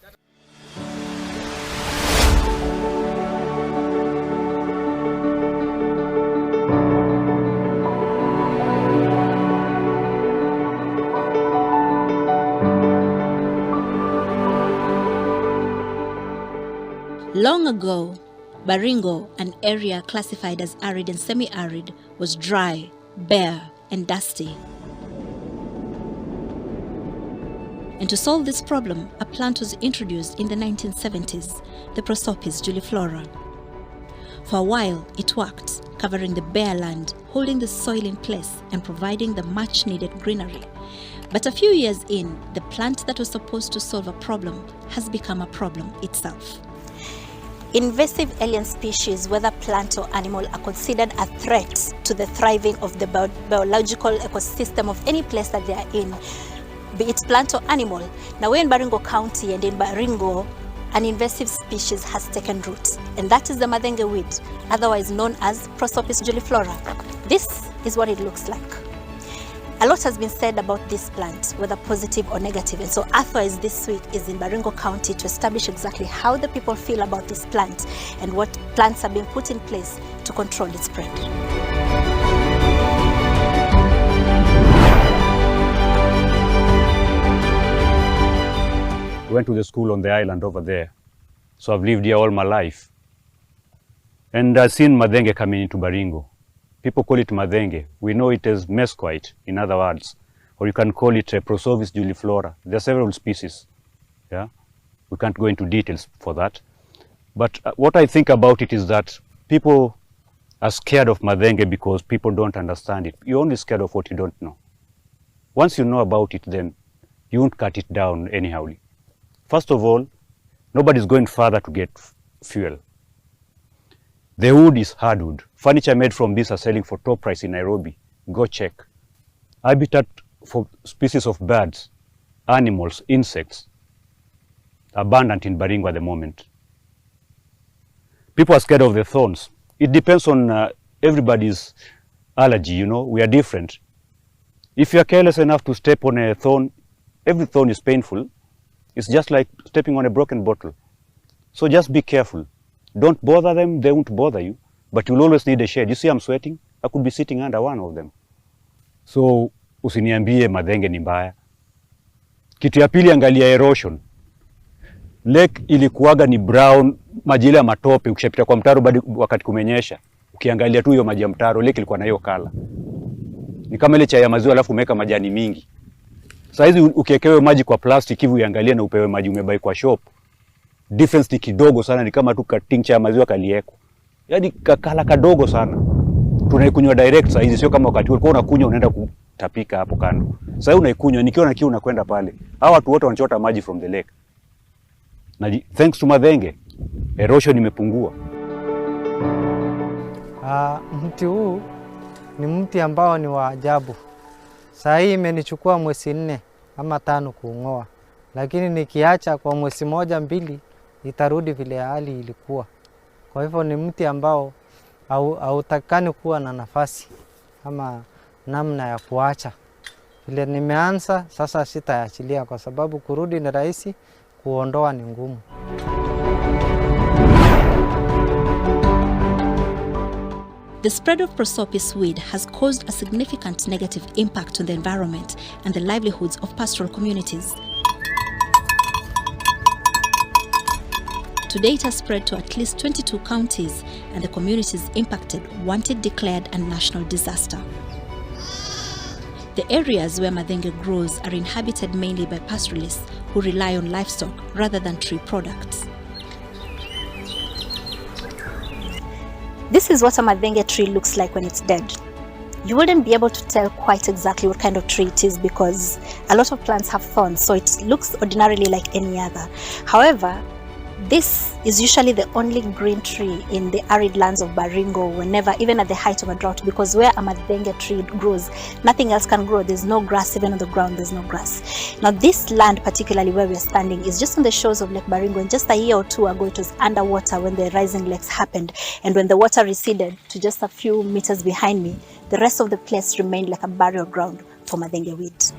karibu. Long ago, Baringo, an area classified as arid and semi-arid, was dry, bare, and dusty. And to solve this problem, a plant was introduced in the 1970s, the Prosopis juliflora. For a while, it worked, covering the bare land, holding the soil in place, and providing the much-needed greenery. But a few years in, the plant that was supposed to solve a problem has become a problem itself. Invasive alien species, whether plant or animal, are considered a threat to the thriving of the biological ecosystem of any place that they are in, be it plant or animal. Now we're in Baringo County, and in Baringo, an invasive species has taken root, and that is the Mathenge weed, otherwise known as Prosopis juliflora. This is what it looks like. A lot has been said about this plant, whether positive or negative, and so Asals this week is in Baringo County to establish exactly how the people feel about this plant and what plants are being put in place to control its spread. Went to the school on the island over there, so I've lived here all my life. And I've seen Mathenge coming into Baringo. People call it Mathenge. We know it as mesquite, in other words, or you can call it Prosopis juliflora. There are several species. Yeah, we can't go into details for that. But what I think about it is that people are scared of Mathenge because people don't understand it. You're only scared of what you don't know. Once you know about it, then you won't cut it down anyhow. First of all, nobody's going further to get fuel. The wood is hardwood. Furniture made from this are selling for top price in Nairobi. Go check. Habitat for species of birds, animals, insects, abundant in Baringo at the moment. People are scared of the thorns. It depends on everybody's allergy, you know, we are different. If you are careless enough to step on a thorn, every thorn is painful. It's just like stepping on a broken bottle. So just be careful. Don't bother them, they won't bother you. But you'll always need a shade. You see I'm sweating? I could be sitting under one of them. So usiniambie Mathenge ni mbaya. Kitu ya pili, angalia erosion. Lake ilikuwaga ni brown, maji ile ya matope, ukishapita kwa mtaro bado wakati kumenyesha. Ukiangalia tu hiyo maji ya mtaro, lake ilikuwa na hiyo kala. Ni kama ile chai ya maziwa alafu umeweka majani mingi. Sasa hizi ukiekewe maji kwa plastic hivi uangalie na upewe maji umebai kwa shop. Difference ni kidogo sana, ni kama tu katincha ya maziwa kalieko. Yaani kakala kadogo sana. Tunaikunywa direct sasa hizi, sio kama wakati ulikuwa unakunywa unaenda kutapika hapo kando. Sasa unaikunywa nikiwa na kiu unakwenda pale. Hao watu wote wanachota maji from the lake. Na thanks to Mathenge, erosion imepungua. Mti huu ni mti ambao ni wa ajabu. Saa hii imenichukua mwezi 4 ama 5 kuung'oa. Lakini nikiacha kwa mwezi 1 2 itarudi vile hali ilikuwa. Kwa hivyo ni mti ambao hautakani kuwa na nafasi ama namna ya kuacha. Vile nimeanza sasa sitaachilia kwa sababu kurudi ni rahisi, kuondoa ni ngumu. The spread of Prosopis weed has caused a significant negative impact on the environment and the livelihoods of pastoral communities. Today it has spread to at least 22 counties, and the communities impacted want it declared a national disaster. The areas where Mathenge grows are inhabited mainly by pastoralists who rely on livestock rather than tree products. This is what a Mathenge tree looks like when it's dead. You wouldn't be able to tell quite exactly what kind of tree it is because a lot of plants have thorns, so it looks ordinarily like any other. However, this is usually the only green tree in the arid lands of Baringo whenever, even at the height of a drought, because where a Mathenge tree grows, nothing else can grow. There's no grass, even on the ground, there's no grass. Now this land, particularly where we're standing, is just on the shores of Lake Baringo, and just a year or 2 ago it was underwater when the rising lakes happened, and when the water receded to just a few meters behind me, the rest of the place remained like a burial ground for Mathenge weed.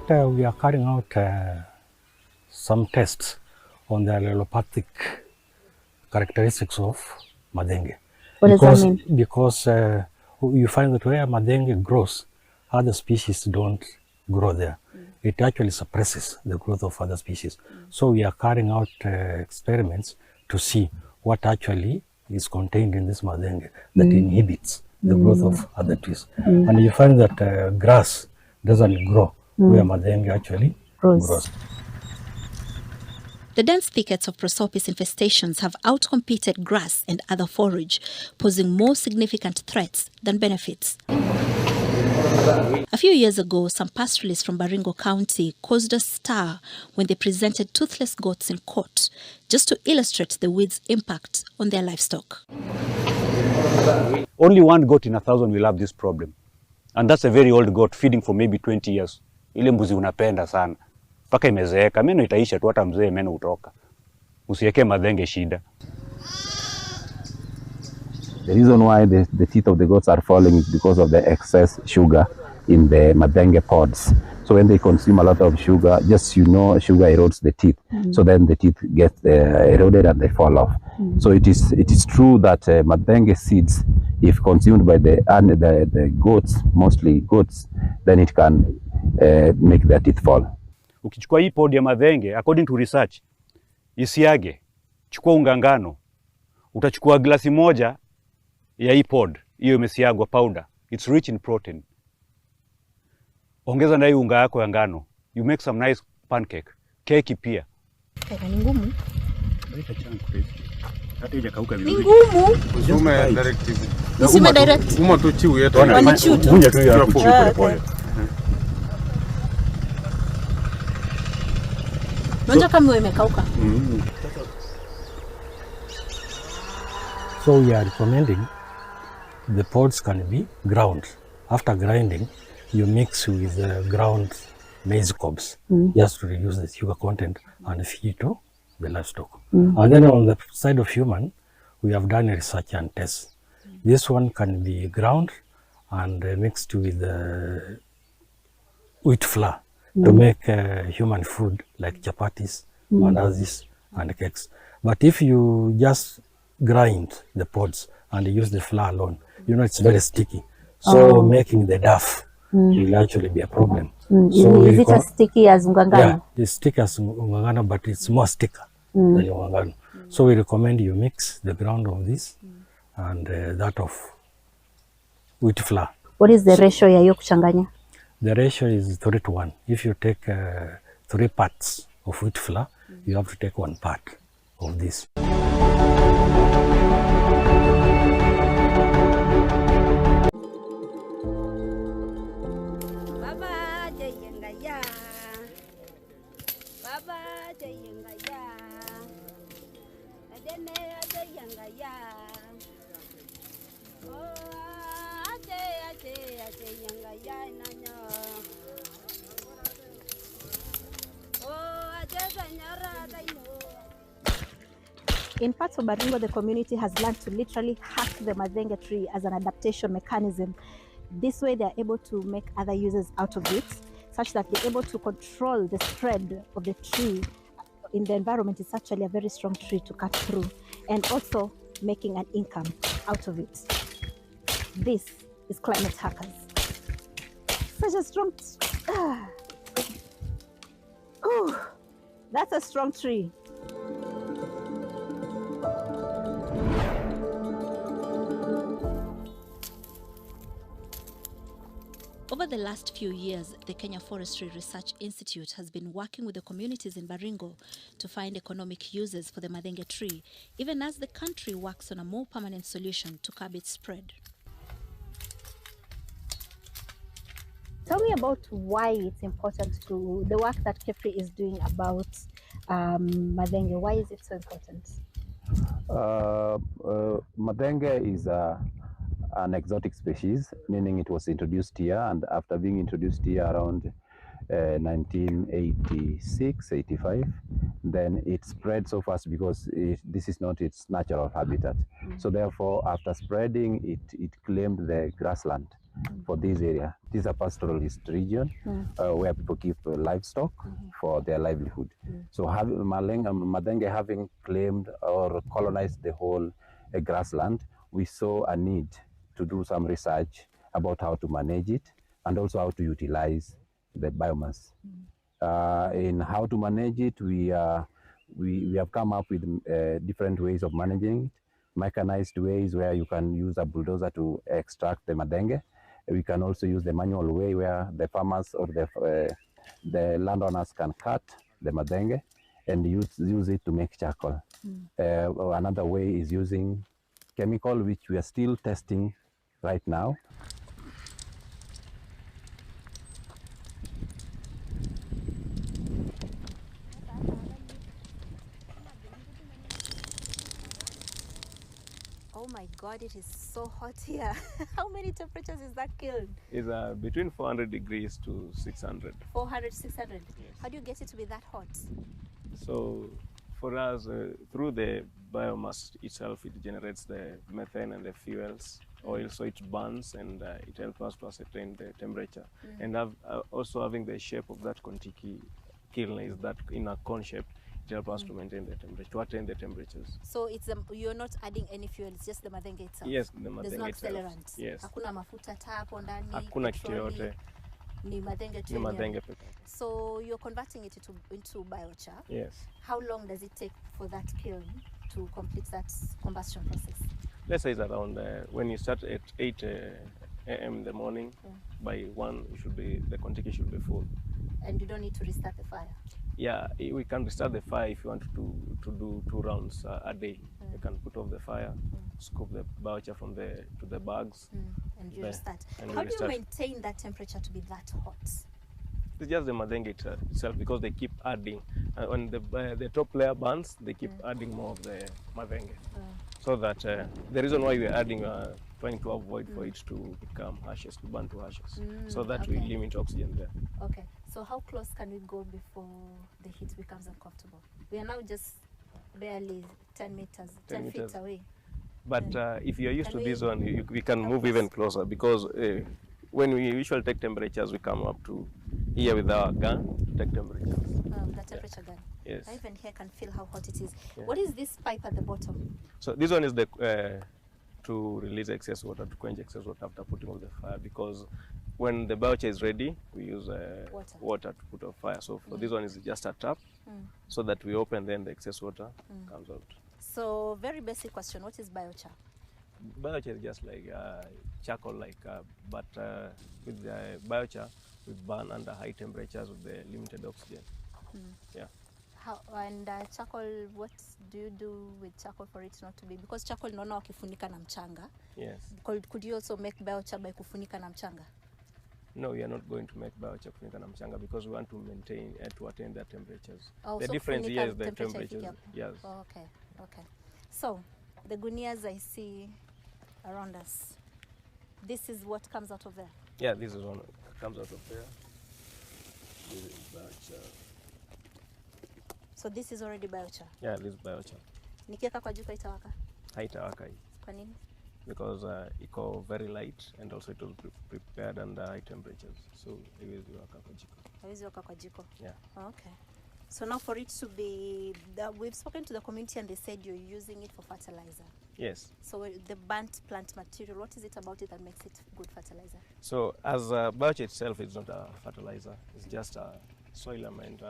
we are carrying out some tests on the allelopathic characteristics of Mathenge. What does that mean? Because you find that where Mathenge grows, other species don't grow there. It actually suppresses the growth of other species. So we are carrying out experiments to see what actually is contained in this Mathenge that inhibits the growth of other trees. And you find that grass doesn't grow where Mathenge actually grows. The dense thickets of Prosopis infestations have outcompeted grass and other forage, posing more significant threats than benefits. A few years ago, some pastoralists from Baringo County caused a stir when they presented toothless goats in court, just to illustrate the weed's impact on their livestock. Only one goat in 1,000 will have this problem. And that's a very old goat feeding for maybe 20 years. Ile mbuzi unapenda sana. Paka imezeeka, meno itaisha tu, hata mzee meno utoka. Usiweke Mathenge shida. The reason why the teeth of the goats are falling is because of the excess sugar in the Mathenge pods. So when they consume a lot of sugar, just sugar erodes the teeth. So then the teeth get eroded and they fall off. So it is true that Mathenge seeds, if consumed by the goats, mostly goats, then it can make their teeth fall. Ukichukua hii pod ya Mathenge, according to research, isiage, chukua unga ngano, utachukua glasi moja ya hii pod, hiyo imesiagwa powder, it's rich in protein. Ongeza na hii unga yako ya ngano, you make some nice pancake, keki pia. Ni ngumu. Hata haijakauka vizuri. Ni ngumu. Usume directive. Usume direct. Uma tu chiu yetu. Vunja tu hiyo hapo pole pole. Nonja kama imekauka. So we are recommending the pods can be ground. After grinding, you mix with ground maize cobs just to reduce the sugar content and feed to the livestock. And then on the side of human, we have done a research and test. This one can be ground and mixed with wheat flour to make human food like chapatis, mandazis, and cakes. But if you just grind the pods and use the flour alone, it's very sticky. So making the dough will actually be a problem. So is it as sticky as ungangano? Yeah, it's sticky as ungangano, but it's more sticker than ungangano. So we recommend you mix the ground of this and that of wheat flour. What is the ratio ya hiyo kuchanganya? The ratio is 3:1. If you take 3 parts of wheat flour, you have to take 1 part of this. In parts of Baringo, the community has learned to literally hack the Mathenge tree as an adaptation mechanism. This way, they are able to make other uses out of it, such that they're able to control the spread of the tree in the environment. It's actually a very strong tree to cut through, and also making an income out of it. This is climate hackers. Such a strong... that's a strong tree. Over the last few years, the Kenya Forestry Research Institute has been working with the communities in Baringo to find economic uses for the Mathenge tree, even as the country works on a more permanent solution to curb its spread. Tell me about why it's important to the work that KEFRI is doing about Mathenge. Why is it so important? Mathenge is an exotic species, meaning it was introduced here, and after being introduced here around 1986, 85, then it spread so fast because this is not its natural habitat. So therefore, after spreading, it claimed the grassland. for this area. This is a pastoralist region where people keep livestock for their livelihood. So Mathenge having claimed or colonized the whole grassland, we saw a need to do some research about how to manage it and also how to utilize the biomass. In how to manage it, we have come up with different ways of managing it. Mechanized ways where you can use a bulldozer to extract the Mathenge. We can also use the manual way where the farmers or the landowners can cut the Mathenge and use it to make charcoal. Another way is using chemical, which we are still testing right now. Oh my God, it is so hot here. How many temperatures is that kiln? It's between 400 degrees to 600. 400, 600? Yes. How do you get it to be that hot? So for us, through the biomass itself, it generates the methane and the fuels, oil, so it burns and it helps us to ascertain the temperature. And also having the shape of that Kontiki kiln is that in a cone shape, it helps us to maintain the temperature, to attain the temperatures. So it's you're not adding any fuel, it's just the Mathenge itself? Yes, the Mathenge There's no itself. accelerant? Yes. Hakuna mafuta taa hapo ndani? Hakuna kitu yote. Ni Mathenge tu Ni yenyewe? Mathenge peke yake. So you're converting it into biochar? Yes. How long does it take for that kiln to complete that combustion process? Let's say it's around when you start at 8 a.m. in the morning, by 1 the Kontiki should be full. And you don't need to restart the fire? Yeah, we can restart the fire if you want to do 2 rounds a day. You can put off the fire, scoop the biochar from to the bags. And you restart. And How do you maintain that temperature to be that hot? It's just the Mathenge itself, because they keep adding. When the top layer burns, they keep adding more of the Mathenge. So that the reason why we are adding, trying to avoid for it to become ashes, to burn to ashes, so that we limit oxygen there. Okay, so how close can we go before the heat becomes uncomfortable? We are now just barely 10 feet away. But if you're used to this one, we can move even closer, because when we usually take temperatures, we come up to here with our gun to take temperatures. The temperature gun. Yes. I even here can feel how hot it is. Yeah. What is this pipe at the bottom? So this one is the to release excess water, to quench excess water after putting on the fire, because when the biochar is ready, we use water to put on fire. So for this one is just a tap, so that we open, then the excess water comes out. So very basic question, what is biochar? Biochar is just like charcoal, but with the biochar, we burn under high temperatures with the limited oxygen. Yeah. How, and charcoal, what do you do with charcoal for it not to be? Because charcoal naona wakifunika na mchanga. Yes. Could you also make biochar by kufunika na mchanga? No, we are not going to make biochar kufunika na mchanga, because we want to maintain to attain their temperatures. Oh, the so difference here is the temperature. temperatures. Yes. Oh, okay. So the gunias I see around us, this is what comes out of there? Yeah, this is one that comes out of there. This is biochar. So this is already biochar? Yeah, this is biochar. Nikiweka kwa jiko itawaka? Haitawaka hii. Kwa nini? Because iko very light, and also it was prepared under high temperatures. So haiwezi waka kwa jiko. Haiwezi waka kwa jiko? Yeah. Okay. So now for it to be, we've spoken to the community and they said you're using it for fertilizer. Yes. So the burnt plant material, what is it about it that makes it good fertilizer? So as biochar itself, it's not a fertilizer. It's just a soil amend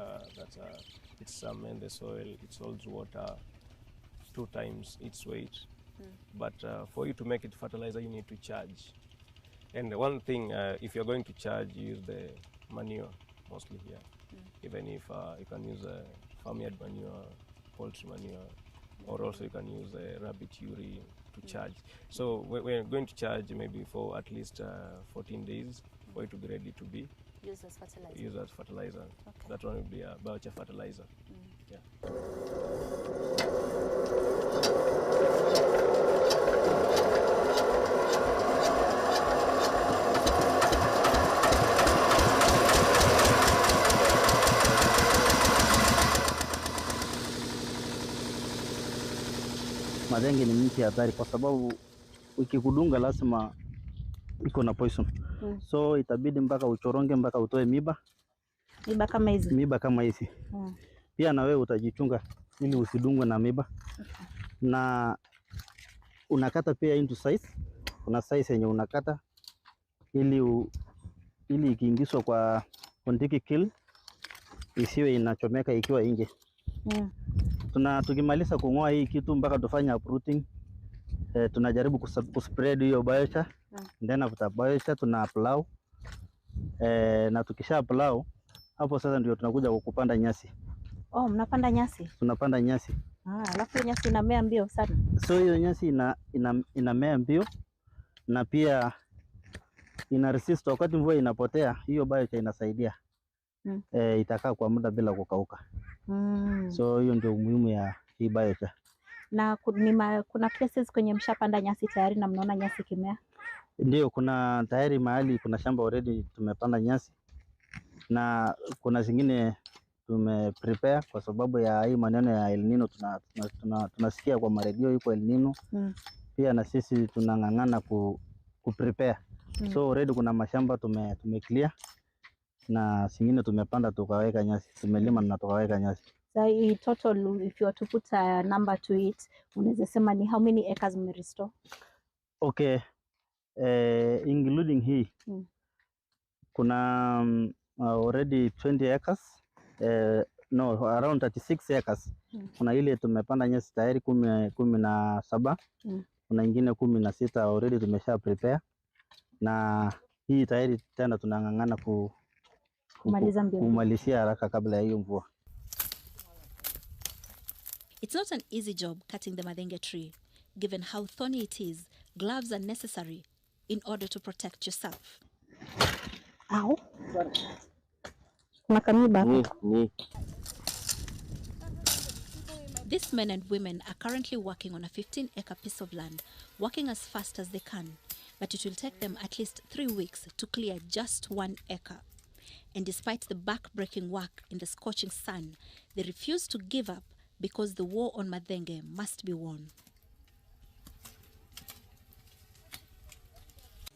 it's amend the soil. It holds water 2 times its weight. But for you to make it fertilizer, you need to charge. And one thing, if you're going to charge, you use the manure mostly here. Even if you can use farmyard manure, poultry manure, or also you can use rabbit urine to charge. So we're going to charge maybe for at least 14 days for it to be ready to be used as fertilizer. Used as fertilizer. Okay. That one will be a biochar fertilizer. Yeah. Mathenge ni mti hatari kwa sababu ukikudunga lazima iko na poison. So itabidi mpaka uchoronge mpaka utoe miba. Miba kama hizi. Miba kama hizi. Pia na wewe utajichunga ili usidungwe na miba. Na unakata pia into size. Kuna size yenye unakata ili ikiingizwa kwa kontiki kill isiwe inachomeka ikiwa nje. Tukimaliza kung'oa hii kitu mpaka tufanye uprooting, tunajaribu kuspread hiyo biochar. Then after biochar tuna plow. Na tukisha plow hapo sasa ndio tunakuja kupanda nyasi. Oh, mnapanda nyasi? Tunapanda nyasi. Alafu nyasi inamea mbio sana. So hiyo nyasi inamea mbio na pia ina resist wakati mvua inapotea, hiyo biochar inasaidia. Itakaa kwa muda bila kukauka. So hiyo ndio muhimu ya hii biochar. Na kuna places kwenye mshapanda nyasi tayari na mnaona nyasi kimea? Ndio, kuna tayari mahali kuna shamba already tumepanda nyasi. Na kuna zingine prepare kwa sababu ya hii maneno ya El Nino. Tunasikia kwa maredio yuko El Nino. Pia na sisi tunang'ang'ana prepare. So already kuna mashamba clear na zingine tumepanda tukaweka nyasi, tumelima na tukaweka nyasi. So in total, if you were to put a number to it, unaweza sema ni how many acres restore? Okay, including hii kuna already 20 acres, no, around 36 acres. Kuna ile tumepanda nyasi tayari 17. Kuna ingine 16 already tumesha prepare. Na hii tayari tena tunang'ang'ana kumalizia haraka kabla ya hiyo mvua. It's not an easy job cutting the Mathenge tree. Given how thorny it is, gloves are necessary in order to protect yourself. Ow. Makamiba. These men and women are currently working on a 15-acre piece of land, working as fast as they can. But it will take them at least 3 weeks to clear just 1 acre. And despite the back-breaking work in the scorching sun, they refuse to give up because the war on Mathenge must be won.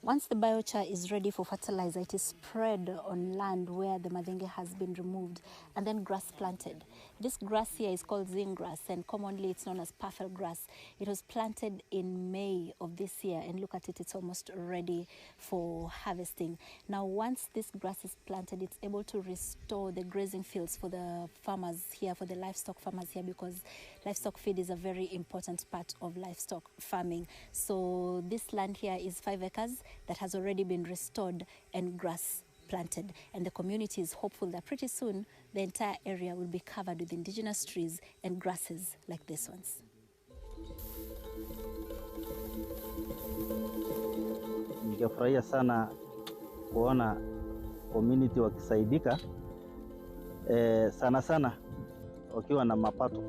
Once the biochar is ready for fertilizer, it is spread on land where the Mathenge has been removed and then grass planted. This grass here is called zing grass and commonly it's known as puffle grass. It was planted in May of this year and look at it, it's almost ready for harvesting. Now once this grass is planted, it's able to restore the grazing fields for the farmers here, for the livestock farmers here, because livestock feed is a very important part of livestock farming. So this land here is 5 acres that has already been restored and grass planted, and the community is hopeful that pretty soon the entire area will be covered with indigenous trees and grasses like these ones. Ningefurahia sana kuona community wakisaidika, sana sana wakiwa na mapato,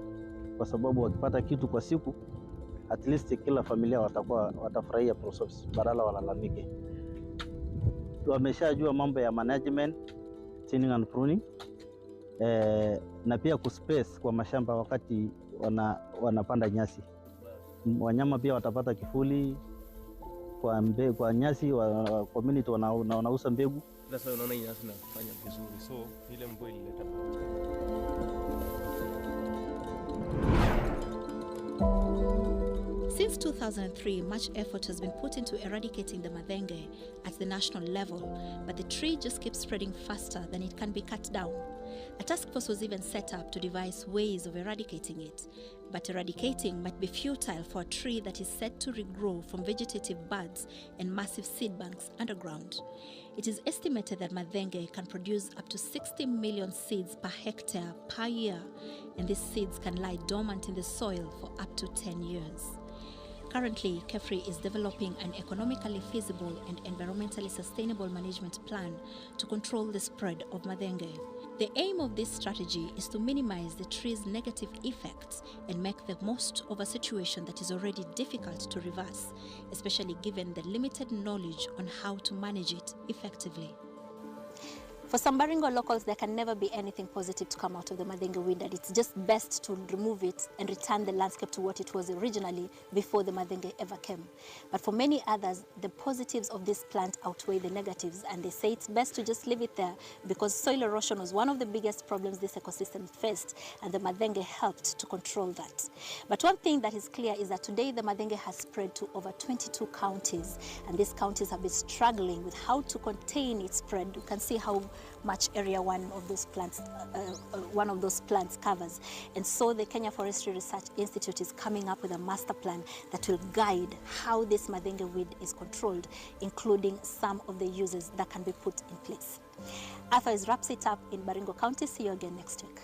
kwa sababu wakipata kitu kwa siku at least kila familia watafurahia process badala walalamike. Wameshajua mambo ya management, thinning and pruning, na pia kuspace kwa mashamba wakati wanapanda nyasi. Wanyama pia watapata kifuli kwa nyasi, community wanauza mbegu. Sasa unaona nyasi inafanya vizuri, so ile mvua ilileta Since 2003, much effort has been put into eradicating the Mathenge at the national level, but the tree just keeps spreading faster than it can be cut down. A task force was even set up to devise ways of eradicating it, but eradicating might be futile for a tree that is set to regrow from vegetative buds and massive seed banks underground. It is estimated that Mathenge can produce up to 60 million seeds per hectare per year, and these seeds can lie dormant in the soil for up to 10 years. Currently, KEFRI is developing an economically feasible and environmentally sustainable management plan to control the spread of Mathenge. The aim of this strategy is to minimize the tree's negative effects and make the most of a situation that is already difficult to reverse, especially given the limited knowledge on how to manage it effectively. For some Baringo locals, there can never be anything positive to come out of the Mathenge weed, and it's just best to remove it and return the landscape to what it was originally before the Mathenge ever came. But for many others, the positives of this plant outweigh the negatives, and they say it's best to just leave it there because soil erosion was one of the biggest problems this ecosystem faced, and the Mathenge helped to control that. But one thing that is clear is that today the Mathenge has spread to over 22 counties, and these counties have been struggling with how to contain its spread. You can see how much area one of those plants covers. And so the Kenya Forestry Research Institute is coming up with a master plan that will guide how this Mathenge weed is controlled, including some of the uses that can be put in place. Asals wraps it up in Baringo County. See you again next week.